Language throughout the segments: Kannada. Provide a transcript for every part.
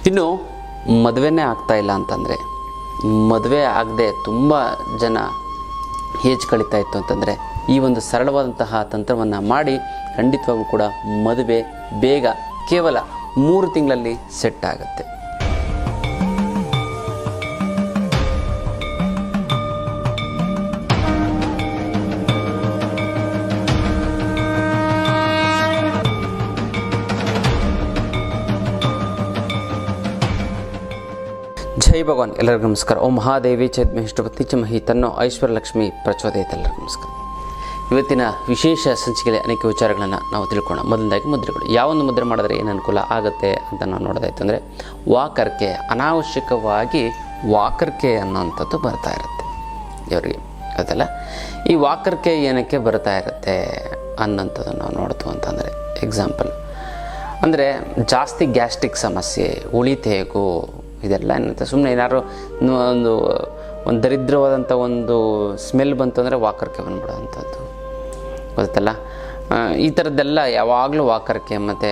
ಇನ್ನು ಮದುವೆನೇ ಆಗ್ತಾ ಇಲ್ಲ ಅಂತಂದರೆ, ಮದುವೆ ಆಗದೆ ತುಂಬ ಜನ ಏಜ್ ಕಳೀತಾ ಇತ್ತು ಅಂತಂದರೆ, ಈ ಒಂದು ಸರಳವಾದಂತಹ ತಂತ್ರವನ್ನು ಮಾಡಿ ಖಂಡಿತವಾಗೂ ಕೂಡ ಮದುವೆ ಬೇಗ ಕೇವಲ 3 ತಿಂಗಳಲ್ಲಿ ಸೆಟ್ ಆಗುತ್ತೆ. ಜೈ ಭಗವಾನ್. ಎಲ್ಲರಿಗೂ ನಮಸ್ಕಾರ. ಓಂ ಮಹಾದೇವಿ ಚೈದ್ಮಹಿಷ್ಠಪತಿ ಚಮಹಿ ತನ್ನೋ ಐಶ್ವರ್ಯಲಕ್ಷ್ಮಿ ಪ್ರಚೋದಯತೆ. ಎಲ್ಲರಿಗೂ ನಮಸ್ಕಾರ. ಇವತ್ತಿನ ವಿಶೇಷ ಸಂಚಿಕೆಯಲ್ಲಿ ಅನೇಕ ವಿಚಾರಗಳನ್ನು ನಾವು ತಿಳ್ಕೊಳ್ಳೋಣ. ಮೊದಲನೇದಾಗಿ ಮುದ್ರೆಗಳು. ಯಾವೊಂದು ಮುದ್ರೆ ಮಾಡಿದ್ರೆ ಏನು ಅನುಕೂಲ ಆಗುತ್ತೆ ಅಂತ ನಾವು ನೋಡೋದಾಯ್ತು ಅಂದರೆ, ವಾಕರ್ಕೆ, ಅನಾವಶ್ಯಕವಾಗಿ ವಾಕರ್ಕೆ ಅನ್ನೋಂಥದ್ದು ಬರ್ತಾ ಇರುತ್ತೆ ಇವರಿಗೆ. ಅದಲ್ಲ, ಈ ವಾಕರ್ಕೆ ಏನಕ್ಕೆ ಬರ್ತಾ ಇರುತ್ತೆ ಅನ್ನೋಂಥದ್ದು ನಾವು ನೋಡ್ತು ಅಂತಂದರೆ, ಎಕ್ಸಾಂಪಲ್ ಅಂದರೆ ಜಾಸ್ತಿ ಗ್ಯಾಸ್ಟ್ರಿಕ್ ಸಮಸ್ಯೆ, ಉಳಿತೇಗು, ಇದೆಲ್ಲ ಏನಂತ ಸುಮ್ಮನೆ ಏನಾದ್ರು ಒಂದು ದರಿದ್ರವಾದಂಥ ಒಂದು ಸ್ಮೆಲ್ ಬಂತು ಅಂದರೆ ವಾಕರ್ಕೆ ಬಂದ್ಬಿಡೋವಂಥದ್ದು ಗೊತ್ತಲ್ಲ. ಈ ಥರದ್ದೆಲ್ಲ ಯಾವಾಗಲೂ ವಾಕರ್ಕೆ ಮತ್ತು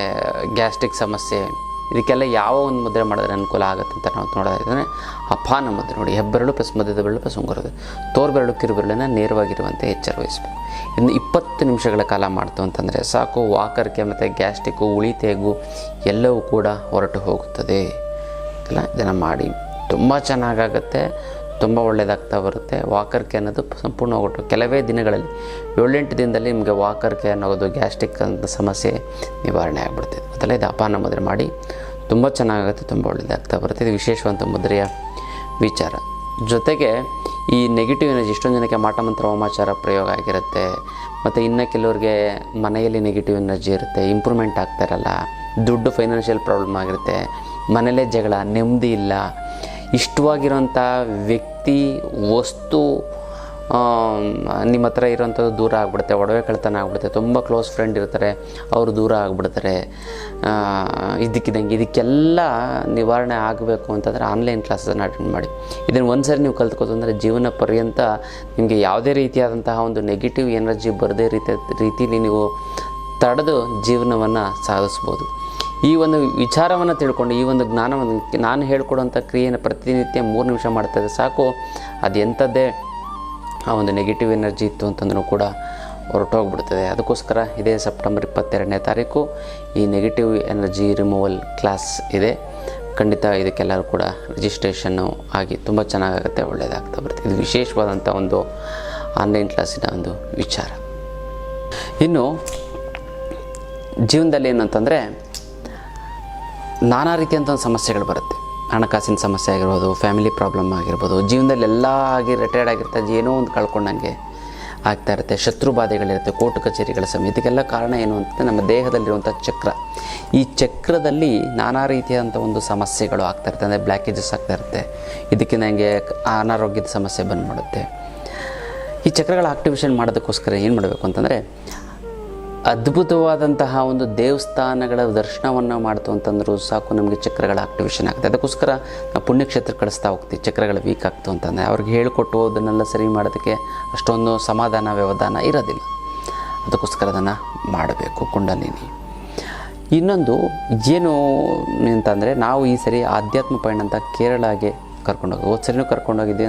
ಗ್ಯಾಸ್ಟ್ರಿಕ್ ಸಮಸ್ಯೆ, ಇದಕ್ಕೆಲ್ಲ ಯಾವ ಒಂದು ಮುದ್ರೆ ಮಾಡಿದ್ರೆ ಅನುಕೂಲ ಆಗುತ್ತೆ ಅಂತ ನಾವು ನೋಡೋದಾದ್ರೆ, ಅಪಾನ ಮುದ್ರೆ ನೋಡಿ. ಹೆಬ್ಬೆರಳು ಪ್ಲಸ್ ಮಧ್ಯದ ಬೆರಳು ಪ್ಲಸ್ ಉಂಗುರದ ತೋರ್ಬೆರಳು ಕಿರುಬೆರಳನ್ನು ನೇರವಾಗಿರುವಂತೆ ಎಚ್ಚರ ವಹಿಸಬೇಕು. ಇನ್ನು 20 ನಿಮಿಷಗಳ ಕಾಲ ಮಾಡ್ತು ಅಂತಂದರೆ ಸಾಕು, ವಾಕರ್ಕೆ ಮತ್ತು ಗ್ಯಾಸ್ಟ್ರಿಕ್ಕು, ಉಳಿತೇಗು ಎಲ್ಲವೂ ಕೂಡ ಹೊರಟು ಹೋಗುತ್ತದೆ. ಇಲ್ಲ, ಇದನ್ನು ಮಾಡಿ ತುಂಬ ಚೆನ್ನಾಗಾಗುತ್ತೆ, ತುಂಬ ಒಳ್ಳೆಯದಾಗ್ತಾ ಬರುತ್ತೆ. ವಾಕರ್ಕೆ ಅನ್ನೋದು ಸಂಪೂರ್ಣ ಹೋಗ್ಬಿಟ್ಟು ಕೆಲವೇ ದಿನಗಳಲ್ಲಿ 7-8 ದಿನದಲ್ಲಿ ನಿಮಗೆ ವಾಕರ್ಕೆ ಅನ್ನೋದು ಗ್ಯಾಸ್ಟ್ರಿಕ್ ಅಂತ ಸಮಸ್ಯೆ ನಿವಾರಣೆ ಆಗಿಬಿಡ್ತದೆ. ಅದೆಲ್ಲ ಇದು ಅಪಾನ ಮುದ್ರೆ ಮಾಡಿ ತುಂಬ ಚೆನ್ನಾಗಾಗುತ್ತೆ, ತುಂಬ ಒಳ್ಳೆಯದಾಗ್ತಾ ಬರುತ್ತೆ. ಇದು ವಿಶೇಷವಂತ ಮುದ್ರೆಯ ವಿಚಾರ. ಜೊತೆಗೆ ಈ ನೆಗೆಟಿವ್ ಎನರ್ಜಿ ಎಷ್ಟೊಂದು ಜನಕ್ಕೆ ಮಾಟ ಮಂತ್ರ ಹೋಮಾಚಾರ ಪ್ರಯೋಗ ಆಗಿರುತ್ತೆ. ಮತ್ತು ಇನ್ನು ಕೆಲವ್ರಿಗೆ ಮನೆಯಲ್ಲಿ ನೆಗೆಟಿವ್ ಎನರ್ಜಿ ಇರುತ್ತೆ, ಇಂಪ್ರೂವ್ಮೆಂಟ್ ಆಗ್ತಾಯಿರಲ್ಲ, ದುಡ್ಡು ಫೈನಾನ್ಷಿಯಲ್ ಪ್ರಾಬ್ಲಮ್ ಆಗಿರುತ್ತೆ, ಮನೇಲೇ ಜಗಳ, ನೆಮ್ಮದಿ ಇಲ್ಲ, ಇಷ್ಟವಾಗಿರೋಂಥ ವ್ಯಕ್ತಿ ವಸ್ತು ನಿಮ್ಮ ಹತ್ರ ಇರೋಂಥದ್ದು ದೂರ ಆಗಿಬಿಡುತ್ತೆ, ಒಡವೆ ಕಳ್ತನ ಆಗಿಬಿಡುತ್ತೆ, ತುಂಬ ಕ್ಲೋಸ್ ಫ್ರೆಂಡ್ ಇರ್ತಾರೆ, ಅವರು ದೂರ ಆಗಿಬಿಡ್ತಾರೆ. ಇದಕ್ಕೆಲ್ಲ ನಿವಾರಣೆ ಆಗಬೇಕು ಅಂತಂದರೆ ಆನ್ಲೈನ್ ಕ್ಲಾಸನ್ನು ಅಟೆಂಡ್ ಮಾಡಿ. ಇದನ್ನು ಒಂದು ಸರಿ ನೀವು ಕಲ್ತ್ಕೋದು ಅಂದರೆ ಜೀವನ ಪರ್ಯಂತ ನಿಮಗೆ ಯಾವುದೇ ರೀತಿಯಾದಂತಹ ಒಂದು ನೆಗೆಟಿವ್ ಎನರ್ಜಿ ಬರದೇ ರೀತಿಯಲ್ಲಿ ನೀವು ತಡೆದು ಜೀವನವನ್ನು ಸಾಧಿಸ್ಬೋದು. ಈ ಒಂದು ವಿಚಾರವನ್ನು ತಿಳ್ಕೊಂಡು, ಈ ಒಂದು ಜ್ಞಾನವನ್ನು ನಾನು ಹೇಳ್ಕೊಡುವಂಥ ಕ್ರಿಯೆಯನ್ನು ಪ್ರತಿನಿತ್ಯ 3 ನಿಮಿಷ ಮಾಡ್ತಾಯಿದ್ದೆ ಸಾಕು, ಅದು ಎಂಥದ್ದೇ ಆ ಒಂದು ನೆಗೆಟಿವ್ ಎನರ್ಜಿ ಇತ್ತು ಅಂತಂದ್ರೂ ಕೂಡ ಹೊರಟೋಗ್ಬಿಡ್ತದೆ. ಅದಕ್ಕೋಸ್ಕರ ಇದೇ ಸೆಪ್ಟೆಂಬರ್ 22ನೇ ತಾರೀಕು ಈ ನೆಗೆಟಿವ್ ಎನರ್ಜಿ ರಿಮೂವಲ್ ಕ್ಲಾಸ್ ಇದೆ. ಖಂಡಿತ ಇದಕ್ಕೆಲ್ಲರೂ ಕೂಡ ರಿಜಿಸ್ಟ್ರೇಷನ್ನು ಆಗಿ ತುಂಬ ಚೆನ್ನಾಗಾಗುತ್ತೆ, ಒಳ್ಳೆಯದಾಗ್ತಾ ಬರುತ್ತೆ. ಇದು ವಿಶೇಷವಾದಂಥ ಒಂದು ಆನ್ಲೈನ್ ಕ್ಲಾಸಿನ ಒಂದು ವಿಚಾರ. ಇನ್ನು ಜೀವನದಲ್ಲಿ ಏನಂತಂದರೆ ನಾನಾ ರೀತಿಯಂಥ ಸಮಸ್ಯೆಗಳು ಬರುತ್ತೆ. ಹಣಕಾಸಿನ ಸಮಸ್ಯೆ ಆಗಿರ್ಬೋದು, ಫ್ಯಾಮಿಲಿ ಪ್ರಾಬ್ಲಮ್ ಆಗಿರ್ಬೋದು, ಜೀವನದಲ್ಲಿ ಎಲ್ಲ ಆಗಿ ರಿಟೈರ್ಡ್ ಆಗಿರ್ತಾರೆ, ಏನೋ ಒಂದು ಕಳ್ಕೊಂಡಂಗೆ ಆಗ್ತಾ ಇರುತ್ತೆ, ಶತ್ರು ಬಾಧೆಗಳಿರುತ್ತೆ, ಕೋರ್ಟ್ ಕಚೇರಿಗಳ ಸಮಯ. ಇದಕ್ಕೆಲ್ಲ ಕಾರಣ ಏನು ಅಂತಂದರೆ ನಮ್ಮ ದೇಹದಲ್ಲಿರುವಂಥ ಚಕ್ರ. ಈ ಚಕ್ರದಲ್ಲಿ ನಾನಾ ರೀತಿಯಾದಂಥ ಒಂದು ಸಮಸ್ಯೆಗಳು ಆಗ್ತಾ ಇರುತ್ತೆ, ಅಂದರೆ ಬ್ಲ್ಯಾಕೇಜಸ್ ಆಗ್ತಾ ಇರುತ್ತೆ. ಇದಕ್ಕೆ ನನಗೆ ಅನಾರೋಗ್ಯದ ಸಮಸ್ಯೆ ಬಂದುಬಿಡುತ್ತೆ. ಈ ಚಕ್ರಗಳ ಆಕ್ಟಿವೇಶನ್ ಮಾಡೋದಕ್ಕೋಸ್ಕರ ಏನು ಮಾಡಬೇಕು ಅಂತಂದರೆ, ಅದ್ಭುತವಾದಂತಹ ಒಂದು ದೇವಸ್ಥಾನಗಳ ದರ್ಶನವನ್ನು ಮಾಡ್ತು ಅಂತಂದರೂ ಸಾಕು, ನಮಗೆ ಚಕ್ರಗಳ ಆಕ್ಟಿವೇಶನ್ ಆಗುತ್ತೆ. ಅದಕ್ಕೋಸ್ಕರ ನಾವು ಪುಣ್ಯಕ್ಷೇತ್ರ ಕಳಿಸ್ತಾ ಹೋಗ್ತೀವಿ. ಚಕ್ರಗಳ ವೀಕ್ ಆಗ್ತು ಅಂತಂದರೆ ಅವ್ರಿಗೆ ಹೇಳಿಕೊಟ್ಟು ಅದನ್ನೆಲ್ಲ ಸರಿ ಮಾಡೋದಕ್ಕೆ ಅಷ್ಟೊಂದು ಸಮಾಧಾನ ವ್ಯವಧಾನ ಇರೋದಿಲ್ಲ. ಅದಕ್ಕೋಸ್ಕರ ಅದನ್ನು ಮಾಡಬೇಕು. ಕುಂಡಲಿನಿ ಇನ್ನೊಂದು ಏನು ಅಂತಂದರೆ, ನಾವು ಈ ಸರಿ ಆಧ್ಯಾತ್ಮ ಪಯಣ ಅಂತ ಕೇರಳಗೆ ಕರ್ಕೊಂಡೋಗಿ, ಹೋದ ಸರಿನೂ ಕರ್ಕೊಂಡೋಗಿದ್ವಿ.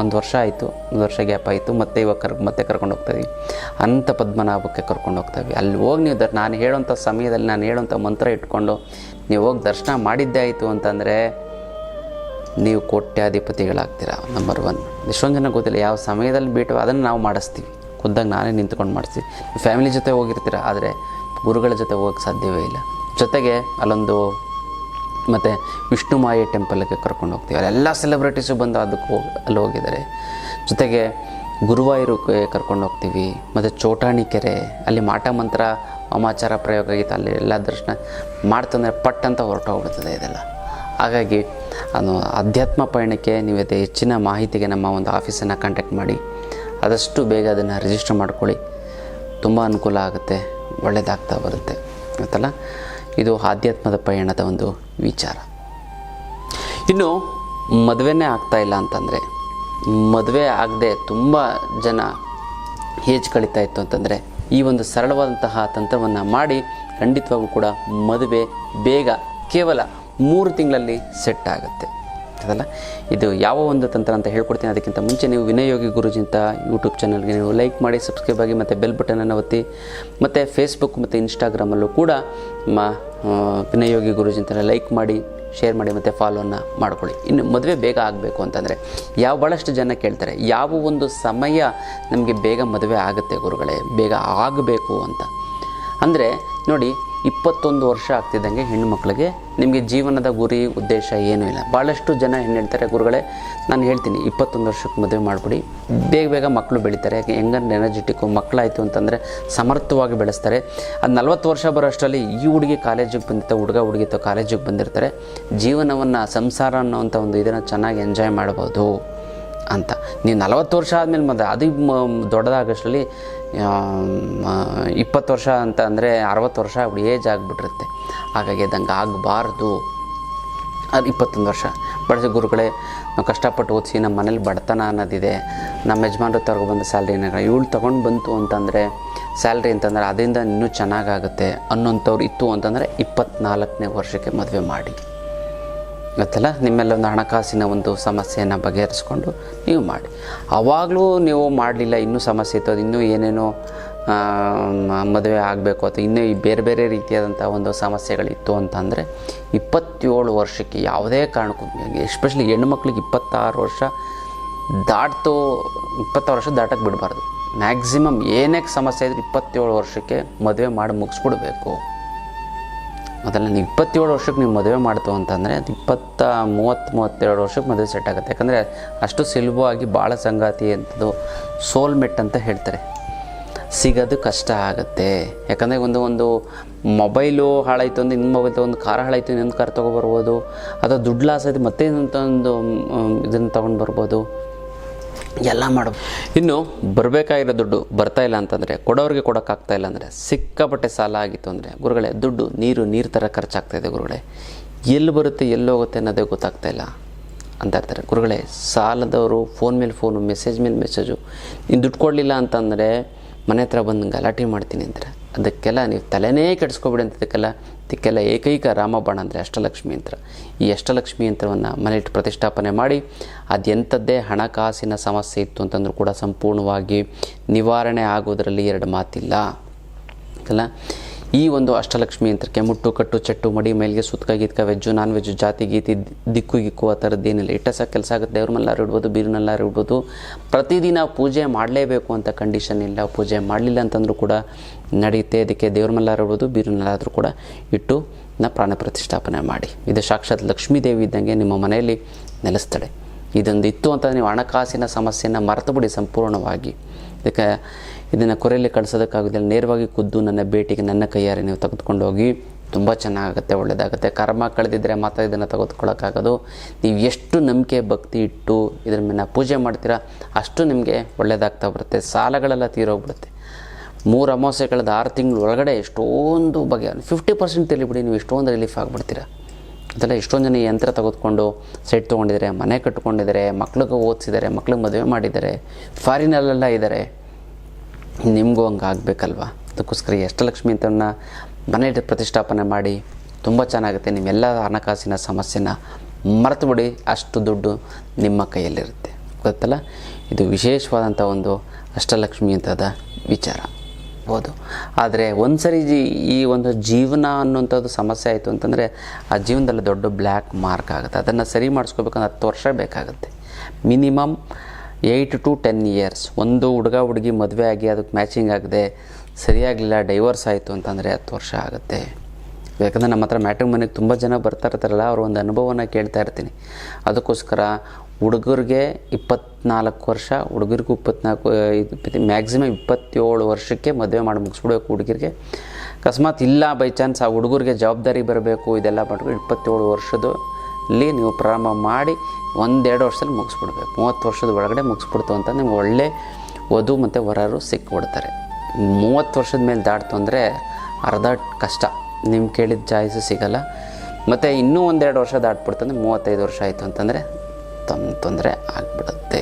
ಒಂದು ವರ್ಷ ಆಯಿತು, 1 ವರ್ಷ ಗ್ಯಾಪ್ ಆಯಿತು. ಮತ್ತು ಇವಾಗ ಮತ್ತೆ ಕರ್ಕೊಂಡು ಹೋಗ್ತಾಯಿದ್ವಿ. ಅನಂತ ಪದ್ಮನಾಭಕ್ಕೆ ಕರ್ಕೊಂಡು ಹೋಗ್ತಾಯಿದ್ವಿ. ಅಲ್ಲಿ ಹೋಗಿ ನೀವು ನಾನು ಹೇಳೋಂಥ ಸಮಯದಲ್ಲಿ ನಾನು ಹೇಳೋಂಥ ಮಂತ್ರ ಇಟ್ಕೊಂಡು ನೀವು ಹೋಗಿ ದರ್ಶನ ಮಾಡಿದ್ದೇ ಆಯಿತು ಅಂತಂದರೆ ನೀವು ಕೋಟ್ಯಾಧಿಪತಿಗಳಾಗ್ತೀರ. ನಂಬರ್ 1. ಎಷ್ಟೊಂದು ಜನ ಗೊತ್ತಿಲ್ಲ ಯಾವ ಸಮಯದಲ್ಲಿ ಬಿಟ್ಟು ಅದನ್ನು ನಾವು ಮಾಡಿಸ್ತೀವಿ. ಖುದ್ದಾಗ ನಾನೇ ನಿಂತ್ಕೊಂಡು ಮಾಡಿಸ್ತೀವಿ. ಫ್ಯಾಮಿಲಿ ಜೊತೆ ಹೋಗಿರ್ತೀರ, ಆದರೆ ಗುರುಗಳ ಜೊತೆ ಹೋಗೋಕ್ಕೆ ಸಾಧ್ಯವೇ ಇಲ್ಲ. ಜೊತೆಗೆ ಅಲ್ಲೊಂದು ಮತ್ತು ವಿಷ್ಣು ಮಾಯೆ ಟೆಂಪಲ್ಗೆ ಕರ್ಕೊಂಡು ಹೋಗ್ತೀವಿ. ಅಲ್ಲೆಲ್ಲ ಸೆಲೆಬ್ರಿಟೀಸು ಬಂದು ಅಲ್ಲಿ ಹೋಗಿದ್ದಾರೆ. ಜೊತೆಗೆ ಗುರುವಾಯೂರಿಗೆ ಕರ್ಕೊಂಡು ಹೋಗ್ತೀವಿ. ಮತ್ತು ಚೋಟಾಣಿ ಕೆರೆ, ಅಲ್ಲಿ ಮಾಟ ಮಂತ್ರ ವಾಮಾಚಾರ ಪ್ರಯೋಗ ಆಗಿತ್ತು, ಅಲ್ಲಿ ಎಲ್ಲ ದರ್ಶನ ಮಾಡ್ತಂದರೆ ಪಟ್ ಅಂತ ಹೊರಟೋಗ್ಬಿಡ್ತದೆ ಇದೆಲ್ಲ. ಹಾಗಾಗಿ ಅದು ಅಧ್ಯಾತ್ಮ ಪಯಣಕ್ಕೆ ನೀವು ಹೆಚ್ಚಿನ ಮಾಹಿತಿಗೆ ನಮ್ಮ ಒಂದು ಆಫೀಸನ್ನು ಕಾಂಟ್ಯಾಕ್ಟ್ ಮಾಡಿ, ಆದಷ್ಟು ಬೇಗ ಅದನ್ನು ರಿಜಿಸ್ಟರ್ ಮಾಡ್ಕೊಳ್ಳಿ. ತುಂಬ ಅನುಕೂಲ ಆಗುತ್ತೆ, ಒಳ್ಳೆಯದಾಗ್ತಾ ಬರುತ್ತೆ ಗೊತ್ತಲ್ಲ. ಇದು ಆಧ್ಯಾತ್ಮದ ಪಯಣದ ಒಂದು ವಿಚಾರ. ಇನ್ನು ಮದುವೆನೇ ಆಗ್ತಾ ಇಲ್ಲ ಅಂತಂದರೆ, ಮದುವೆ ಆಗದೆ ತುಂಬ ಜನ ಏಜ್ ಕಳೀತಾ ಇತ್ತು ಅಂತಂದರೆ, ಈ ಒಂದು ಸರಳವಾದಂತಹ ತಂತ್ರವನ್ನು ಮಾಡಿ ಖಂಡಿತವಾಗೂ ಕೂಡ ಮದುವೆ ಬೇಗ ಕೇವಲ 3 ತಿಂಗಳಲ್ಲಿ ಸೆಟ್ ಆಗುತ್ತೆ ಅದಲ್ಲ. ಇದು ಯಾವ ಒಂದು ತಂತ್ರ ಅಂತ ಹೇಳ್ಕೊಡ್ತೀನಿ. ಅದಕ್ಕಿಂತ ಮುಂಚೆ ನೀವು ವಿನಯಯೋಗಿ ಗುರೂಜಿ ಅಂತ ಯೂಟ್ಯೂಬ್ ಚಾನಲ್ಗೆ ನೀವು ಲೈಕ್ ಮಾಡಿ, ಸಬ್ಸ್ಕ್ರೈಬ್ ಆಗಿ, ಮತ್ತು ಬೆಲ್ ಬಟನನ್ನು ಒತ್ತಿ. ಮತ್ತು ಫೇಸ್ಬುಕ್ ಮತ್ತು ಇನ್ಸ್ಟಾಗ್ರಾಮಲ್ಲೂ ಕೂಡ ವಿನಯಯೋಗಿ ಗುರೂಜಿ ಅಂತ ಲೈಕ್ ಮಾಡಿ, ಶೇರ್ ಮಾಡಿ, ಮತ್ತು ಫಾಲೋನ ಮಾಡ್ಕೊಳ್ಳಿ. ಇನ್ನು ಮದುವೆ ಬೇಗ ಆಗಬೇಕು ಅಂತಂದರೆ ಭಾಳಷ್ಟು ಜನ ಕೇಳ್ತಾರೆ, ಯಾವ ಒಂದು ಸಮಯ ನಮಗೆ ಬೇಗ ಮದುವೆ ಆಗುತ್ತೆ ಗುರುಗಳೇ, ಬೇಗ ಆಗಬೇಕು ಅಂತ ಅಂದರೆ ನೋಡಿ, 21 ವರ್ಷ ಆಗ್ತಿದ್ದಂಗೆ ಹೆಣ್ಣುಮಕ್ಳಿಗೆ ನಿಮಗೆ ಜೀವನದ ಗುರಿ ಉದ್ದೇಶ ಏನೂ ಇಲ್ಲ. ಭಾಳಷ್ಟು ಜನ ಏನು ಹೇಳ್ತಾರೆ, ಗುರುಗಳೇ ನಾನು ಹೇಳ್ತೀನಿ 21 ವರ್ಷಕ್ಕೆ ಮದುವೆ ಮಾಡಿಬಿಡಿ, ಬೇಗ ಬೇಗ ಮಕ್ಕಳು ಬೆಳೀತಾರೆ, ಹೆಂಗಂದ್ರೆ ಎನರ್ಜೆಟಿಕ್ಕು ಮಕ್ಕಳಾಯಿತು ಅಂತಂದರೆ ಸಮರ್ಥವಾಗಿ ಬೆಳೆಸ್ತಾರೆ. ಅದು 40 ವರ್ಷ ಬರೋ ಅಷ್ಟರಲ್ಲಿ ಈ ಹುಡುಗಿ ಕಾಲೇಜಿಗೆ ಬಂದಿರ್ತಾರೆ, ಹುಡುಗಿ ಕಾಲೇಜಿಗೆ ಬಂದಿರ್ತಾರೆ, ಜೀವನವನ್ನು ಸಂಸಾರ ಅನ್ನೋವಂಥ ಒಂದು ಇದನ್ನು ಚೆನ್ನಾಗಿ ಎಂಜಾಯ್ ಮಾಡ್ಬೋದು ಅಂತ. ನೀವು 40 ವರ್ಷ ಆದಮೇಲೆ ಮದುವೆ ಅದು ದೊಡ್ಡದಾಗಷ್ಟರಲ್ಲಿ 20 ವರ್ಷ ಅಂತ ಅಂದರೆ 60 ವರ್ಷ ಆಗ್ಬಿಟ್ಟು ಏಜ್ ಆಗಿಬಿಟ್ಟಿರುತ್ತೆ. ಹಾಗಾಗಿ ಅದಂಗೆ ಆಗಬಾರ್ದು. ಅದು 21 ವರ್ಷ ಬಳಸಿ ಗುರುಗಳೇ ನಾವು ಕಷ್ಟಪಟ್ಟು ಓದಿಸಿ ನಮ್ಮ ಮನೇಲಿ ಬಡತನ ಅನ್ನೋದಿದೆ, ನಮ್ಮ ಯಜಮಾನ್ರು ತಗೊಂಡು ಸ್ಯಾಲ್ರಿನ ಇವಳು ತೊಗೊಂಡು ಬಂತು ಅಂತಂದರೆ ಸ್ಯಾಲ್ರಿ ಅಂತಂದರೆ ಅದರಿಂದ ಇನ್ನೂ ಚೆನ್ನಾಗಾಗುತ್ತೆ ಅನ್ನೋಂಥವ್ರು ಇತ್ತು ಅಂತಂದರೆ 24ನೇ ವರ್ಷಕ್ಕೆ ಮದುವೆ ಮಾಡಿ ಗೊತ್ತಲ್ಲ. ನಿಮ್ಮೆಲ್ಲ ಒಂದು ಹಣಕಾಸಿನ ಒಂದು ಸಮಸ್ಯೆಯನ್ನು ಬಗೆಹರಿಸ್ಕೊಂಡು ನೀವು ಮಾಡಿ. ಆವಾಗಲೂ ನೀವು ಮಾಡಲಿಲ್ಲ, ಇನ್ನೂ ಸಮಸ್ಯೆ ಇತ್ತು, ಅದು ಇನ್ನೂ ಏನೇನೋ ಮದುವೆ ಆಗಬೇಕು ಅಥವಾ ಇನ್ನೂ ಬೇರೆ ಬೇರೆ ರೀತಿಯಾದಂಥ ಒಂದು ಸಮಸ್ಯೆಗಳಿತ್ತು ಅಂತಂದರೆ 27 ವರ್ಷಕ್ಕೆ ಯಾವುದೇ ಕಾರಣಕ್ಕೂ, ಎಸ್ಪೆಷಲಿ ಹೆಣ್ಣುಮಕ್ಳಿಗೆ 26 ವರ್ಷ ದಾಟ್ತು, 26 ವರ್ಷ ದಾಟಕ್ಕೆ ಬಿಡಬಾರ್ದು. ಮ್ಯಾಕ್ಸಿಮಮ್ ಏನೇ ಸಮಸ್ಯೆ ಇದ್ದರೆ 27 ವರ್ಷಕ್ಕೆ ಮದುವೆ ಮಾಡಿ ಮುಗಿಸ್ಬಿಡ್ಬೇಕು. ಮೊದಲ 27 ವರ್ಷಕ್ಕೆ ನೀವು ಮದುವೆ ಮಾಡ್ತು ಅಂತಂದರೆ ಅದು 32 ವರ್ಷಕ್ಕೆ ಮದುವೆ ಸೆಟ್ ಆಗುತ್ತೆ. ಯಾಕಂದರೆ ಅಷ್ಟು ಸುಲಭವಾಗಿ ಭಾಳ ಸಂಗಾತಿ ಅಂಥದ್ದು ಸೋಲ್ಮೆಟ್ ಅಂತ ಹೇಳ್ತಾರೆ, ಸಿಗೋದು ಕಷ್ಟ ಆಗುತ್ತೆ. ಯಾಕಂದರೆ ಒಂದು ಮೊಬೈಲು ಹಾಳಾಯಿತು ಅಂದರೆ ಇನ್ನೊಂದು ಮೊಬೈಲ್ ಒಂದು ಕಾರ್ ಹಾಳಾಯಿತು ಇನ್ನೊಂದು ಕಾರ್ ತೊಗೊಬರ್ಬೋದು, ಅಥವಾ ದುಡ್ಡು ಲಾಸ್ ಆಯಿತು ಮತ್ತೆ ಇನ್ನೊಂದು ಇದನ್ನು ತೊಗೊಂಡು ಬರ್ಬೋದು, ಎಲ್ಲ ಮಾಡ್ಬೋದು. ಇನ್ನು ಬರಬೇಕಾಗಿರೋ ದುಡ್ಡು ಬರ್ತಾಯಿಲ್ಲ ಅಂತಂದರೆ, ಕೊಡೋರಿಗೆ ಕೊಡೋಕ್ಕಾಗ್ತಾಯಿಲ್ಲ ಅಂದರೆ, ಸಿಕ್ಕಾಪಟ್ಟೆ ಸಾಲ ಆಗಿತ್ತು ಅಂದರೆ ಗುರುಗಳೇ ದುಡ್ಡು ನೀರು ಥರ ಖರ್ಚಾಗ್ತಾಯಿದೆ ಗುರುಗಳೇ, ಎಲ್ಲಿ ಬರುತ್ತೆ ಎಲ್ಲಿ ಹೋಗುತ್ತೆ ಅನ್ನೋದೇ ಗೊತ್ತಾಗ್ತಾಯಿಲ್ಲ ಅಂತ ಇರ್ತಾರೆ. ಗುರುಗಳೇ ಸಾಲದವರು ಫೋನ್ ಮೇಲೆ ಫೋನು, ಮೆಸೇಜ್ ಮೇಲೆ ಮೆಸೇಜು, ನೀನು ದುಡ್ಡು ಕೊಡಲಿಲ್ಲ ಅಂತಂದರೆ ಮನೆ ಹತ್ರ ಬಂದು ಗಲಾಟೆ ಮಾಡ್ತೀನಿ ಅಂತಾರೆ. ಅದಕ್ಕೆಲ್ಲ ನೀವು ತಲೆನೇ ಕೆಡಿಸ್ಕೊಬಿಡಿ ಅಂತ. ಇದಕ್ಕೆಲ್ಲ ಏಕೈಕ ರಾಮಬಾಣ ಅಂದರೆ ಅಷ್ಟಲಕ್ಷ್ಮಿ ಯಂತ್ರ. ಈ ಅಷ್ಟಲಕ್ಷ್ಮಿ ಯಂತ್ರವನ್ನು ಮನೆಯಿಟ್ಟು ಪ್ರತಿಷ್ಠಾಪನೆ ಮಾಡಿ, ಅದೆಂಥದ್ದೇ ಹಣಕಾಸಿನ ಸಮಸ್ಯೆ ಇತ್ತು ಅಂತಂದ್ರೂ ಕೂಡ ಸಂಪೂರ್ಣವಾಗಿ ನಿವಾರಣೆ ಆಗೋದರಲ್ಲಿ 2 ಮಾತಿಲ್ಲ ಅಲ್ಲ. ಈ ಒಂದು ಅಷ್ಟಲಕ್ಷ್ಮಿ ಯಂತ್ರಕ್ಕೆ ಮುಟ್ಟು ಕಟ್ಟು ಚಟ್ಟು ಮಡಿ ಮೇಲಿಗೆ ಸುತ್ತಕ ಗೀತ್ಕ ವೆಜ್ಜು ನಾನ್ ವೆಜ್ಜು ಜಾತಿ ಗೀತಿ ದಿಕ್ಕು ಗಿಕ್ಕು ಆ ಥರದ್ದೇನಿಲ್ಲ. ಇಟ್ಟಸ ಕೆಲಸ ಆಗುತ್ತೆ. ದೇವ್ರ ಮಲ್ಲಾರು ಇಡ್ಬೋದು, ಬೀರಿನಲ್ಲಾರು ಇಡ್ಬೋದು. ಪ್ರತಿದಿನ ಪೂಜೆ ಮಾಡಲೇಬೇಕು ಅಂತ ಕಂಡೀಷನ್ ಇಲ್ಲ. ಪೂಜೆ ಮಾಡಲಿಲ್ಲ ಅಂತಂದ್ರೂ ಕೂಡ ನಡೆಯುತ್ತೆ. ಅದಕ್ಕೆ ದೇವ್ರ ಮಲ್ಲಾರು ಇಡ್ಬೋದು, ಬೀರಿನಲ್ಲಾದರೂ ಕೂಡ ಇಟ್ಟು ಪ್ರಾಣ ಪ್ರತಿಷ್ಠಾಪನೆ ಮಾಡಿ. ಇದು ಸಾಕ್ಷಾತ್ ಲಕ್ಷ್ಮೀದೇವಿ ಇದ್ದಂಗೆ ನಿಮ್ಮ ಮನೆಯಲ್ಲಿ ನೆಲೆಸ್ತಾಳೆ. ಇದೊಂದು ಇತ್ತು ಅಂತ ನೀವು ಹಣಕಾಸಿನ ಸಮಸ್ಯೆಯನ್ನು ಮರೆತು ಬಿಡಿ ಸಂಪೂರ್ಣವಾಗಿ. ಇದಕ್ಕೆ ಇದನ್ನು ಕೊರೆಯಲ್ಲಿ ಕಳಿಸೋದಕ್ಕಾಗೋದಿಲ್ಲ. ನೇರವಾಗಿ ಖುದ್ದು ನನ್ನ ಭೇಟಿಗೆ ನನ್ನ ಕೈಯಾರೆ ನೀವು ತೆಗೆದುಕೊಂಡು ಹೋಗಿ, ತುಂಬ ಚೆನ್ನಾಗುತ್ತೆ, ಒಳ್ಳೆಯದಾಗುತ್ತೆ. ಕರ್ಮ ಕಳೆದಿದ್ದರೆ ಮಾತ್ರ ಇದನ್ನು ತೆಗೆದುಕೊಳ್ಳೋಕ್ಕಾಗೋದು. ನೀವು ಎಷ್ಟು ನಂಬಿಕೆ ಭಕ್ತಿ ಇಟ್ಟು ಇದ್ರ ಮೇಲೆ ಪೂಜೆ ಮಾಡ್ತೀರಾ ಅಷ್ಟು ನಿಮಗೆ ಒಳ್ಳೆಯದಾಗ್ತಾ ಬರುತ್ತೆ. ಸಾಲಗಳೆಲ್ಲ ತೀರೋಗ್ಬಿಡುತ್ತೆ. 3 ಅಮಾವಾಸ್ಯೆ ಕಳೆದ 6 ತಿಂಗಳ ಒಳಗಡೆ ಎಷ್ಟೊಂದು ಬಗೆಯ 50% ತಿಳಿಬಿಡಿ, ನೀವು ಎಷ್ಟೊಂದು ರಿಲೀಫ್ ಆಗಿಬಿಡ್ತೀರಾ. ಅದೆಲ್ಲ ಎಷ್ಟೊಂದು ಜನ ಯಂತ್ರ ತೆಗೆದುಕೊಂಡು ಸೈಟ್ ತೊಗೊಂಡಿದ್ದಾರೆ, ಮನೆ ಕಟ್ಕೊಂಡಿದ್ದಾರೆ, ಮಕ್ಳಿಗೆ ಓದಿಸಿದ್ದಾರೆ, ಮಕ್ಳಿಗೆ ಮದುವೆ ಮಾಡಿದ್ದಾರೆ, ಫಾರಿನಲ್ಲೆಲ್ಲ ಇದ್ದಾರೆ. ನಿಮಗೂ ಹಂಗೆ ಆಗಬೇಕಲ್ವ. ಅದಕ್ಕೋಸ್ಕರ ಈ ಅಷ್ಟಲಕ್ಷ್ಮಿ ಅಂತನ್ನ ಮನೆಯಲ್ಲಿ ಪ್ರತಿಷ್ಠಾಪನೆ ಮಾಡಿ, ತುಂಬ ಚೆನ್ನಾಗುತ್ತೆ. ನಿಮ್ಮೆಲ್ಲ ಹಣಕಾಸಿನ ಸಮಸ್ಯೆನ ಮರೆತು ಬಿಡಿ, ಅಷ್ಟು ದುಡ್ಡು ನಿಮ್ಮ ಕೈಯಲ್ಲಿರುತ್ತೆ. ಗೊತ್ತಲ್ಲ, ಇದು ವಿಶೇಷವಾದಂಥ ಒಂದು ಅಷ್ಟಲಕ್ಷ್ಮಿ ಅಂತದ ವಿಚಾರ ಹೌದು. ಆದರೆ ಒಂದು ಸರಿ ಈ ಒಂದು ಜೀವನ ಅನ್ನುವಂಥದ್ದು ಸಮಸ್ಯೆ ಆಯಿತು ಅಂತಂದರೆ ಆ ಜೀವನದಲ್ಲಿ ದೊಡ್ಡ ಬ್ಲ್ಯಾಕ್ ಮಾರ್ಕ್ ಆಗುತ್ತೆ. ಅದನ್ನು ಸರಿ ಮಾಡಿಸ್ಕೋಬೇಕಂದ್ರೆ 10 ವರ್ಷ ಬೇಕಾಗುತ್ತೆ. Minimum 8 to 10 years. ಒಂದು ಹುಡುಗ ಹುಡುಗಿ ಮದುವೆ ಆಗಿ ಅದಕ್ಕೆ ಮ್ಯಾಚಿಂಗ್ ಆಗದೆ ಸರಿಯಾಗಲಿಲ್ಲ, ಡೈವರ್ಸ್ ಆಯಿತು ಅಂತಂದರೆ 10 ವರ್ಷ ಆಗುತ್ತೆ. ಯಾಕಂದರೆ ನಮ್ಮ ಹತ್ರ ಮ್ಯಾಟ್ರಿಮೋನಿಗೆ ತುಂಬ ಜನ ಬರ್ತಾ ಇರ್ತಾರಲ್ಲ, ಅವ್ರ ಒಂದು ಅನುಭವನ ಕೇಳ್ತಾ ಇರ್ತೀನಿ. ಅದಕ್ಕೋಸ್ಕರ ಹುಡುಗರಿಗೆ 24 ವರ್ಷ, ಹುಡುಗರಿಗೂ 24, ಮ್ಯಾಕ್ಸಿಮಮ್ 27 ವರ್ಷಕ್ಕೆ ಮದುವೆ ಮಾಡಿ ಮುಗಿಸ್ಬಿಡ್ಬೇಕು ಹುಡುಗರಿಗೆ. ಅಕಸ್ಮಾತ್ ಇಲ್ಲ ಬೈ ಚಾನ್ಸ್ ಆ ಹುಡುಗರಿಗೆ ಜವಾಬ್ದಾರಿ ಬರಬೇಕು, ಇದೆಲ್ಲ ಮಾಡ್ಬೇಕು, 27 ವರ್ಷದಲ್ಲಿ ನೀವು ಪ್ರಾರಂಭ ಮಾಡಿ 1-2 ವರ್ಷದಲ್ಲಿ ಮುಗಿಸ್ಬಿಡ್ಬೇಕು. 30 ವರ್ಷದ ಒಳಗಡೆ ಮುಗಿಸ್ಬಿಡ್ತು ಅಂತ ನಿಮ್ಗೆ ಒಳ್ಳೆ ವಧು ಮತ್ತು ವರರು ಸಿಕ್ಬಿಡ್ತಾರೆ. 30 ವರ್ಷದ ಮೇಲೆ ದಾಟ್ತು ಅಂದರೆ ಅರ್ಧ ಕಷ್ಟ, ನಿಮ್ಮ ಕೇಳಿದ ಚಾಯ್ಸು ಸಿಗೋಲ್ಲ. ಮತ್ತು ಇನ್ನೂ 1-2 ವರ್ಷ ದಾಟ್ಬಿಡ್ತಂದ್ರೆ 35 ವರ್ಷ ಆಯಿತು ಅಂತಂದರೆ ತೊಂದರೆ ಆಗಿಬಿಡುತ್ತೆ.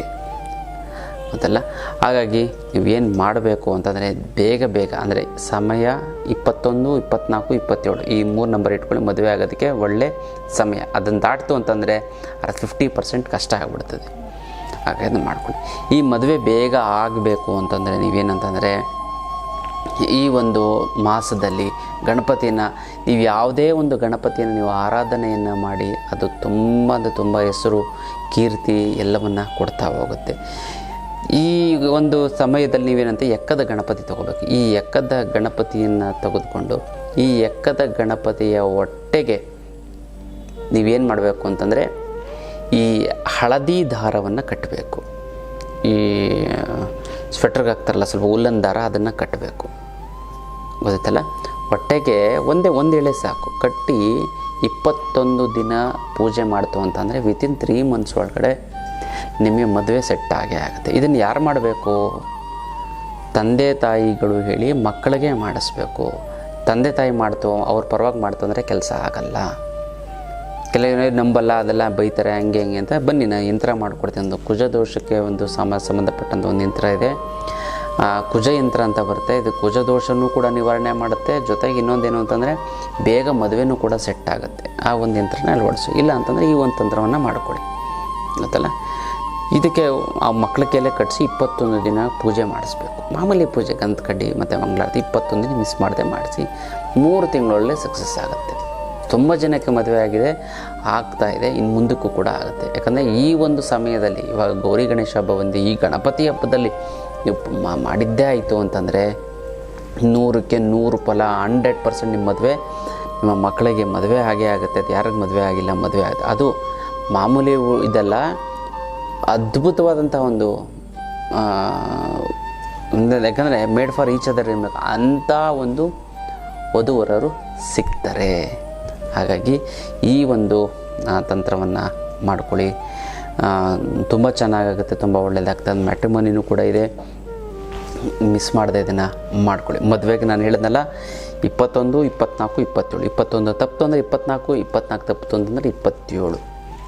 ಅಂತಲ್ಲ. ಹಾಗಾಗಿ ನೀವೇನು ಮಾಡಬೇಕು ಅಂತಂದರೆ ಬೇಗ ಅಂದರೆ ಸಮಯ 21, 24, 27 ಈ 3 ನಂಬರ್ ಇಟ್ಕೊಳ್ಳಿ. ಮದುವೆ ಆಗೋದಕ್ಕೆ ಒಳ್ಳೆ ಸಮಯ. ಅದನ್ನು ದಾಟ್ತು ಅಂತಂದರೆ 50% ಕಷ್ಟ ಆಗಿಬಿಡ್ತದೆ. ಹಾಗಾಗಿ ಅದನ್ನು ಮಾಡ್ಕೊಳ್ಳಿ. ಈ ಮದುವೆ ಬೇಗ ಆಗಬೇಕು ಅಂತಂದರೆ ನೀವೇನಂತಂದರೆ ಈ ಒಂದು ಮಾಸದಲ್ಲಿ ಗಣಪತಿನ ನೀವು ಯಾವುದೇ ಒಂದು ಗಣಪತಿಯನ್ನು ನೀವು ಆರಾಧನೆಯನ್ನು ಮಾಡಿ ಅದು ತುಂಬ ಹೆಸರು ಕೀರ್ತಿ ಎಲ್ಲವನ್ನು ಕೊಡ್ತಾ ಹೋಗುತ್ತೆ. ಈ ಒಂದು ಸಮಯದಲ್ಲಿ ನೀವೇನಂತ ಎಕ್ಕದ ಗಣಪತಿ ತೊಗೋಬೇಕು. ಈ ಎಕ್ಕದ ಗಣಪತಿಯನ್ನು ತೆಗೆದುಕೊಂಡು ಈ ಎಕ್ಕದ ಗಣಪತಿಯ ಹೊಟ್ಟೆಗೆ ನೀವೇನು ಮಾಡಬೇಕು ಅಂತಂದರೆ ಈ ಹಳದಿ ದಾರವನ್ನು ಕಟ್ಟಬೇಕು. ಈ ಸ್ವೆಟ್ರಿಗೆ ಹಾಕ್ತಾರಲ್ಲ ಸ್ವಲ್ಪ ಉಲ್ಲನ್ ದಾರ, ಅದನ್ನು ಕಟ್ಟಬೇಕು. ಗೊತ್ತಾಯ್ತಲ್ಲ. ಹೊಟ್ಟೆಗೆ ಒಂದು ಎಳೆ ಸಾಕು. ಕಟ್ಟಿ 21 ದಿನ ಪೂಜೆ ಮಾಡ್ತು ಅಂತಂದರೆ ವಿತಿನ್ 3 ಮಂತ್ಸ್ ಒಳಗಡೆ ನಿಮಗೆ ಮದುವೆ ಸೆಟ್ ಆಗೇ ಆಗುತ್ತೆ. ಇದನ್ನು ಯಾರು ಮಾಡಬೇಕು? ತಂದೆ ತಾಯಿಗಳು ಹೇಳಿ ಮಕ್ಕಳಿಗೆ ಮಾಡಿಸ್ಬೇಕು. ತಂದೆ ತಾಯಿ ಮಾಡ್ತು ಅವ್ರ ಪರವಾಗಿ ಮಾಡ್ತು ಅಂದರೆ ಕೆಲಸ ಆಗಲ್ಲ. ಕೆಲವೇ ನಂಬಲ್ಲ, ಅದೆಲ್ಲ ಬೈತಾರೆ, ಹಂಗೆ ಅಂತ. ಬನ್ನಿ ನಾನು ಯಂತ್ರ ಮಾಡಿಕೊಡ್ತೀನಿ. ಒಂದು ಕುಜ ದೋಷಕ್ಕೆ ಒಂದು ಸಂಬಂಧಪಟ್ಟಂಥ ಒಂದು ಯಂತ್ರ ಇದೆ, ಕುಜ ಯಂತ್ರ ಅಂತ ಬರುತ್ತೆ. ಇದು ಕುಜ ದೋಷನೂ ಕೂಡ ನಿವಾರಣೆ ಮಾಡುತ್ತೆ. ಜೊತೆಗೆ ಇನ್ನೊಂದೇನು ಅಂತಂದರೆ ಬೇಗ ಮದುವೆನೂ ಕೂಡ ಸೆಟ್ ಆಗುತ್ತೆ. ಆ ಒಂದು ಯಂತ್ರನ ಅಳವಡಿಸು. ಇಲ್ಲ ಅಂತಂದರೆ ಈ ಒಂದು ತಂತ್ರವನ್ನು ಮಾಡಿಕೊಡಿ. ಗೊತ್ತಲ್ಲ. ಇದಕ್ಕೆ ಆ ಮಕ್ಕಳ ಕೈಲೇ ಕಟ್ಟಿಸಿ 21 ದಿನ ಪೂಜೆ ಮಾಡಿಸ್ಬೇಕು. ಮಾಮೂಲಿ ಪೂಜೆ, ಗಂಧ ಕಡ್ಡಿ ಮತ್ತು ಮಂಗಳಾರತಿ 21 ದಿನ ಮಿಸ್ ಮಾಡದೆ ಮಾಡಿಸಿ 3 ತಿಂಗಳೊಳಗೆ ಸಕ್ಸಸ್ ಆಗುತ್ತೆ. ತುಂಬ ಜನಕ್ಕೆ ಮದುವೆ ಆಗಿದೆ, ಆಗ್ತಾಯಿದೆ, ಇನ್ನು ಮುಂದಕ್ಕೂ ಕೂಡ ಆಗುತ್ತೆ. ಯಾಕಂದರೆ ಈ ಒಂದು ಸಮಯದಲ್ಲಿ ಇವಾಗ ಗೌರಿ ಗಣೇಶ ಹಬ್ಬ ಬಂದು ಈ ಗಣಪತಿ ಹಬ್ಬದಲ್ಲಿ ನೀವು ಮಾಡಿದ್ದೇ ಆಯಿತು ಅಂತಂದರೆ 100ಕ್ಕೆ 100 ಫಲ. 100% ನಿಮ್ಮ ಮದುವೆ, ನಿಮ್ಮ ಮಕ್ಕಳಿಗೆ ಮದುವೆ ಆಗೇ ಆಗುತ್ತೆ. ಅದು ಯಾರಿಗೆ ಮದುವೆ ಆಗಿಲ್ಲ ಮದುವೆ ಆಗುತ್ತೆ. ಅದು ಮಾಮೂಲಿ ಇದೆಲ್ಲ ಅದ್ಭುತವಾದಂಥ ಒಂದು ಯಾಕಂದರೆ ಮೇಡ್ ಫಾರ್ ಈಚ್ ಅದರ್ ಇರಬೇಕು ಅಂಥ ಒಂದು ವಧುವರರು ಸಿಗ್ತಾರೆ. ಹಾಗಾಗಿ ಈ ಒಂದು ತಂತ್ರವನ್ನು ಮಾಡ್ಕೊಳ್ಳಿ. ತುಂಬ ಚೆನ್ನಾಗಾಗುತ್ತೆ, ತುಂಬ ಒಳ್ಳೆಯದಾಗ್ತದೆ. ಮ್ಯಾಟ್ರಿಮೋನಿನೂ ಕೂಡ ಇದೆ, ಮಿಸ್ ಮಾಡದೆ ಇದನ್ನು ಮಾಡ್ಕೊಳ್ಳಿ. ಮದುವೆಗೆ ನಾನು ಹೇಳಿದ್ನಲ್ಲ 21, 24, 27. 21 ತಪ್ಪು ಅಂದರೆ 24, 24 ತಪ್ಪು ಅಂತಂದರೆ 27.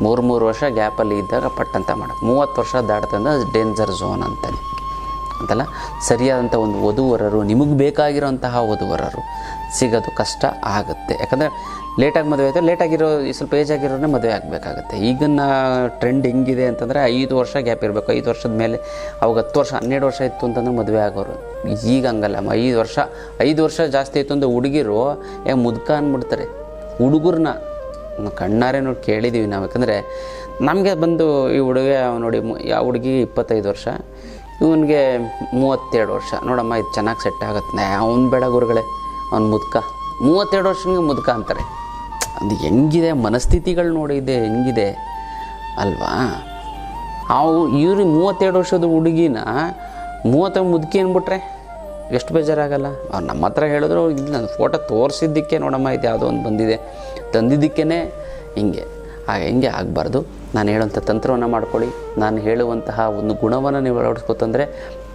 3 ವರ್ಷ ಗ್ಯಾಪಲ್ಲಿ ಇದ್ದಾಗ ಪಟ್ಟಂತ ಮಾಡೋದು. 30 ವರ್ಷ ದಾಟ್ತಂದ್ರೆ ಡೇಂಜರ್ ಝೋನ್ ಅಂತಾನೆ ಅಂತಲ್ಲ. ಸರಿಯಾದಂಥ ಒಂದು ವಧುವರರು, ನಿಮಗೆ ಬೇಕಾಗಿರೋಂತಹ ವಧುವರರು ಸಿಗೋದು ಕಷ್ಟ ಆಗುತ್ತೆ. ಯಾಕಂದರೆ ಲೇಟಾಗಿ ಮದುವೆ ಆಯಿತು, ಲೇಟಾಗಿರೋ ಸ್ವಲ್ಪ ಏಜ್ ಆಗಿರೋನೇ ಮದುವೆ ಆಗಬೇಕಾಗುತ್ತೆ. ಈಗಿನ ಟ್ರೆಂಡ್ ಹೆಂಗಿದೆ ಅಂತಂದರೆ 5 ವರ್ಷ ಗ್ಯಾಪ್ ಇರಬೇಕು. 5 ವರ್ಷದ ಮೇಲೆ ಅವಾಗ 10 ವರ್ಷ 12 ವರ್ಷ ಇತ್ತು ಅಂತಂದ್ರೆ ಮದುವೆ ಆಗೋರು. ಈಗ ಹಂಗಲ್ಲ. 5 ವರ್ಷ ಜಾಸ್ತಿ ಆಯಿತು ಅಂದರೆ ಹುಡುಗಿರು ಮುದುಕ ಅಂದ್ಬಿಡ್ತಾರೆ. ಹುಡುಗರನ್ನ ಕಣ್ಣಾರೆ ನೋಡಿ ಕೇಳಿದ್ದೀವಿ ನಾವು. ಯಾಕಂದರೆ ನಮಗೆ ಬಂದು ಈ ಹುಡುಗ ನೋಡಿ, ಯಾವ ಹುಡುಗಿ 25 ವರ್ಷ, ಇವನಿಗೆ 32 ವರ್ಷ. ನೋಡಮ್ಮ ಇದು ಚೆನ್ನಾಗಿ ಸೆಟ್ ಆಗುತ್ತೆ. ಅವ್ನು ಬೇಡ ಗುರುಗಳೇ, ಅವ್ನು ಮುದುಕ. 32 ವರ್ಷನಿಗೆ ಮುದುಕ ಅಂತಾರೆ. ಅದು ಹೆಂಗಿದೆ ಮನಸ್ಥಿತಿಗಳು ನೋಡಿದೆ, ಹೆಂಗಿದೆ ಅಲ್ವಾ? ಇವ್ರಿಗೆ 32 ವರ್ಷದ ಹುಡುಗಿನ 30 ಮುದುಕಿ ಅಂದ್ಬಿಟ್ರೆ ಎಷ್ಟು ಬೇಜಾರಾಗಲ್ಲ? ಅವ್ರು ನಮ್ಮ ಹತ್ರ ಹೇಳಿದ್ರು, ಇದು ನನ್ನ ಫೋಟೋ ತೋರಿಸಿದ್ದಕ್ಕೆ ನೋಡಮ್ಮ ಇದು ಯಾವುದೋ ಒಂದು ಬಂದಿದೆ ತಂದಿದ್ದಕ್ಕೇ ಹಿಂಗೆ ಆಗಬಾರ್ದು. ನಾನು ಹೇಳುವಂಥ ತಂತ್ರವನ್ನು ಮಾಡ್ಕೊಳ್ಳಿ. ನಾನು ಹೇಳುವಂತಹ ಒಂದು ಗುಣವನ್ನು ನೀವು ಅಳವಡಿಸ್ಕೊತಂದರೆ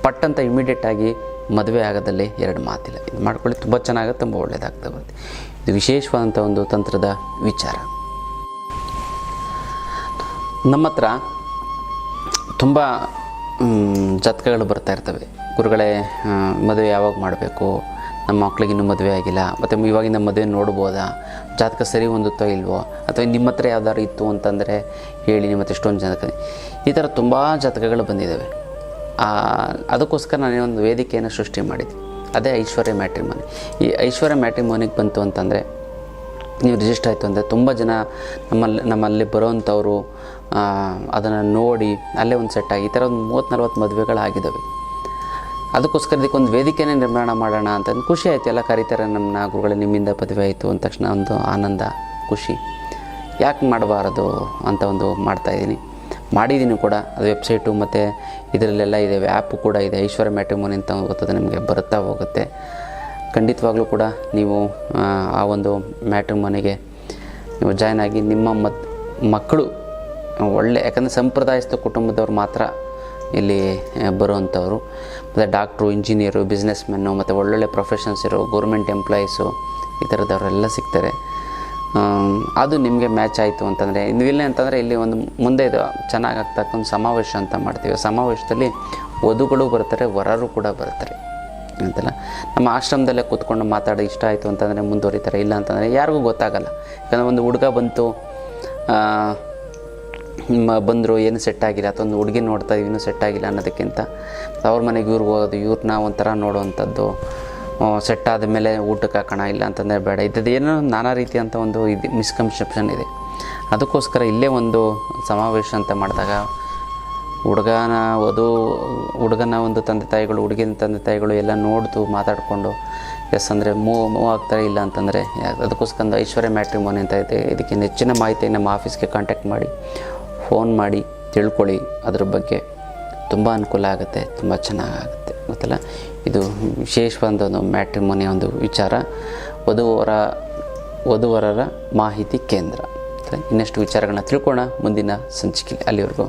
ಪಟ್ಟಂತ ಇಮಿಡಿಯೇಟಾಗಿ ಮದುವೆ ಆಗೋದಲ್ಲಿ 2 ಮಾತಿಲ್ಲ. ಇದು ಮಾಡ್ಕೊಳ್ಳಿ, ತುಂಬ ಚೆನ್ನಾಗುತ್ತೆ, ತುಂಬ ಒಳ್ಳೆಯದಾಗ್ತಾ ಬರುತ್ತೆ. ಇದು ವಿಶೇಷವಾದಂಥ ಒಂದು ತಂತ್ರದ ವಿಚಾರ. ನಮ್ಮ ಹತ್ರ ತುಂಬ ಜಾತಕಗಳು ಬರ್ತಾ ಇರ್ತವೆ. ಗುರುಗಳೇ, ಮದುವೆ ಯಾವಾಗ ಮಾಡಬೇಕು, ನಮ್ಮ ಮಕ್ಳಿಗೆ ಇನ್ನೂ ಮದುವೆ ಆಗಿಲ್ಲ, ಮತ್ತು ಇವಾಗಿನ ಮದುವೆ ನೋಡ್ಬೋದಾ, ಜಾತಕ ಸರಿ ಹೊಂದುತ್ತೋ ಇಲ್ವೋ, ಅಥವಾ ನಿಮ್ಮ ಹತ್ರ ಯಾವ್ದಾದ್ರು ಇತ್ತು ಅಂತಂದರೆ ಹೇಳಿ, ನಿಮ್ಮ ಹತ್ರ ಎಷ್ಟೊಂದು ಜಾತಕ. ಈ ಥರ ತುಂಬ ಜಾತಕಗಳು ಬಂದಿದ್ದಾವೆ. ಅದಕ್ಕೋಸ್ಕರ ನಾನೇನೊಂದು ವೇದಿಕೆಯನ್ನು ಸೃಷ್ಟಿ ಮಾಡಿದ್ವಿ. ಅದೇ ಐಶ್ವರ್ಯ ಮ್ಯಾಟ್ರಿಮೋನಿ. ಈ ಐಶ್ವರ್ಯ ಮ್ಯಾಟ್ರಿಮೋನಿಗೆ ಬಂತು ಅಂತಂದರೆ, ನೀವು ರಿಜಿಸ್ಟರ್ ಆಯಿತು ಅಂದರೆ ತುಂಬ ಜನ ನಮ್ಮಲ್ಲಿ ಬರೋವಂಥವ್ರು ಅದನ್ನು ನೋಡಿ ಅಲ್ಲೇ ಒಂದು ಸೆಟ್ಟಾಗಿ ಈ ಥರ ಒಂದು 30-40 ಮದುವೆಗಳಾಗಿದ್ದಾವೆ. ಅದಕ್ಕೋಸ್ಕರ ಇದಕ್ಕೊಂದು ವೇದಿಕೆನೇ ನಿರ್ಮಾಣ ಮಾಡೋಣ ಅಂತ ಖುಷಿ ಆಯಿತು. ಎಲ್ಲ ಕರೀತಾರೆ ನಮ್ಮನ್ನ, ಗುರುಗಳೇ ನಿಮ್ಮಿಂದ ಮದುವೆ ಆಯಿತು ಅಂದ ತಕ್ಷಣ ಒಂದು ಆನಂದ, ಖುಷಿ. ಯಾಕೆ ಮಾಡಬಾರದು ಅಂತ ಒಂದು ಮಾಡ್ತಾಯಿದ್ದೀನಿ, ಮಾಡಿದ್ದೀನಿ ಕೂಡ. ಅದು ವೆಬ್ಸೈಟು ಮತ್ತು ಇದರಲ್ಲೆಲ್ಲ ಇದೆ, ಆ್ಯಪು ಕೂಡ ಇದೆ. ಐಶ್ವರ್ಯ ಮ್ಯಾಟ್ರಿಮೋನಿ ಅಂತ ಗೊತ್ತದೆ, ನಿಮಗೆ ಬರುತ್ತಾ ಹೋಗುತ್ತೆ. ಖಂಡಿತವಾಗ್ಲೂ ಕೂಡ ನೀವು ಆ ಒಂದು ಮ್ಯಾಟ್ರಿಮೋನಿಗೆ ನೀವು ಜಾಯ್ನ್ ಆಗಿ ನಿಮ್ಮ ಮಕ್ಕಳು ಒಳ್ಳೆ, ಯಾಕಂದರೆ ಸಂಪ್ರದಾಯಸ್ಥ ಕುಟುಂಬದವ್ರು ಮಾತ್ರ ಇಲ್ಲಿ ಬರುವಂಥವ್ರು. ಮತ್ತು ಡಾಕ್ಟ್ರು, ಇಂಜಿನಿಯರು, ಬಿಸ್ನೆಸ್ ಮೆನ್ನು, ಮತ್ತು ಒಳ್ಳೊಳ್ಳೆ ಪ್ರೊಫೆಷನ್ಸ್ ಇರೋ ಗೌರ್ಮೆಂಟ್ ಎಂಪ್ಲಾಯೀಸು, ಈ ಥರದವರೆಲ್ಲ ಸಿಗ್ತಾರೆ. ಅದು ನಿಮಗೆ ಮ್ಯಾಚ್ ಆಯಿತು ಅಂತಂದರೆ, ಇಲ್ಲ ಅಂತಂದರೆ ಇಲ್ಲಿ ಒಂದು ಮುಂದೆ ಇದು ಚೆನ್ನಾಗಿ ಆಗ್ತಕ್ಕಂಥ ಸಮಾವೇಶ ಅಂತ ಮಾಡ್ತೀವಿ. ಸಮಾವೇಶದಲ್ಲಿ ವಧುಗಳು ಬರ್ತಾರೆ, ವರರು ಕೂಡ ಬರ್ತಾರೆ ಅಂತಲ್ಲ. ನಮ್ಮ ಆಶ್ರಮದಲ್ಲೇ ಕೂತ್ಕೊಂಡು ಮಾತಾಡಿ ಇಷ್ಟ ಆಯಿತು ಅಂತಂದರೆ ಮುಂದುವರಿತಾರೆ, ಇಲ್ಲ ಅಂತಂದರೆ ಯಾರಿಗೂ ಗೊತ್ತಾಗಲ್ಲ. ಯಾಕಂದರೆ ಒಂದು ಹುಡುಗ ಬಂದರು ಏನು ಸೆಟ್ ಆಗಿಲ್ಲ, ಅಥವಾ ಒಂದು ಹುಡುಗಿ ನೋಡ್ತಾ ಇನ್ನೂ ಸೆಟ್ ಆಗಿಲ್ಲ ಅನ್ನೋದಕ್ಕಿಂತ ಅವ್ರ ಮನೆಗೆ ಇವ್ರಿಗೆ ಹೋಗೋದು, ಇವ್ರನ್ನ ಒಂಥರ ನೋಡುವಂಥದ್ದು, ಸೆಟ್ ಆದಮೇಲೆ ಊಟಕ್ಕೆ ಹಾಕೋಣ, ಇಲ್ಲ ಅಂತಂದರೆ ಬೇಡ, ಇದ್ದದ್ದು ಏನೋ ನಾನಾ ರೀತಿಯಂಥ ಒಂದು ಇದು ಮಿಸ್ಕನ್ಸೆಪ್ಷನ್ ಇದೆ. ಅದಕ್ಕೋಸ್ಕರ ಇಲ್ಲೇ ಒಂದು ಸಮಾವೇಶ ಅಂತ ಮಾಡಿದಾಗ ಹುಡುಗನ ಒಂದು ತಂದೆ ತಾಯಿಗಳು, ಹುಡುಗಿನ ತಂದೆ ತಾಯಿಗಳು ಎಲ್ಲ ನೋಡ್ತು ಮಾತಾಡಿಕೊಂಡು ಎಸ್ ಅಂದರೆ ಮೂವ್ ಆಗ್ತಾರೆ, ಇಲ್ಲ ಅಂತಂದರೆ ಅದಕ್ಕೋಸ್ಕರ ಐಶ್ವರ್ಯ ಮ್ಯಾಟ್ರಿಮೋನಿ ಅಂತ ಇದೆ. ಇದಕ್ಕೆ ಹೆಚ್ಚಿನ ಮಾಹಿತಿ ನಮ್ಮ ಆಫೀಸ್ಗೆ ಕಾಂಟ್ಯಾಕ್ಟ್ ಮಾಡಿ, ಫೋನ್ ಮಾಡಿ ತಿಳ್ಕೊಳ್ಳಿ. ಅದ್ರ ಬಗ್ಗೆ ತುಂಬ ಅನುಕೂಲ ಆಗುತ್ತೆ, ತುಂಬ ಚೆನ್ನಾಗಾಗುತ್ತೆ. ಗೊತ್ತಲ್ಲ, ಇದು ವಿಶೇಷವಾದ ಒಂದು ಮ್ಯಾಟ್ರಿಮೋನಿ ಒಂದು ವಿಚಾರ, ವಧುವರರ ಮಾಹಿತಿ ಕೇಂದ್ರ. ಇನ್ನಷ್ಟು ವಿಚಾರಗಳನ್ನ ತಿಳ್ಕೊಳ್ಳೋಣ ಮುಂದಿನ ಸಂಚಿಕೆಯಲ್ಲಿ. ಅಲ್ಲಿವರೆಗೂ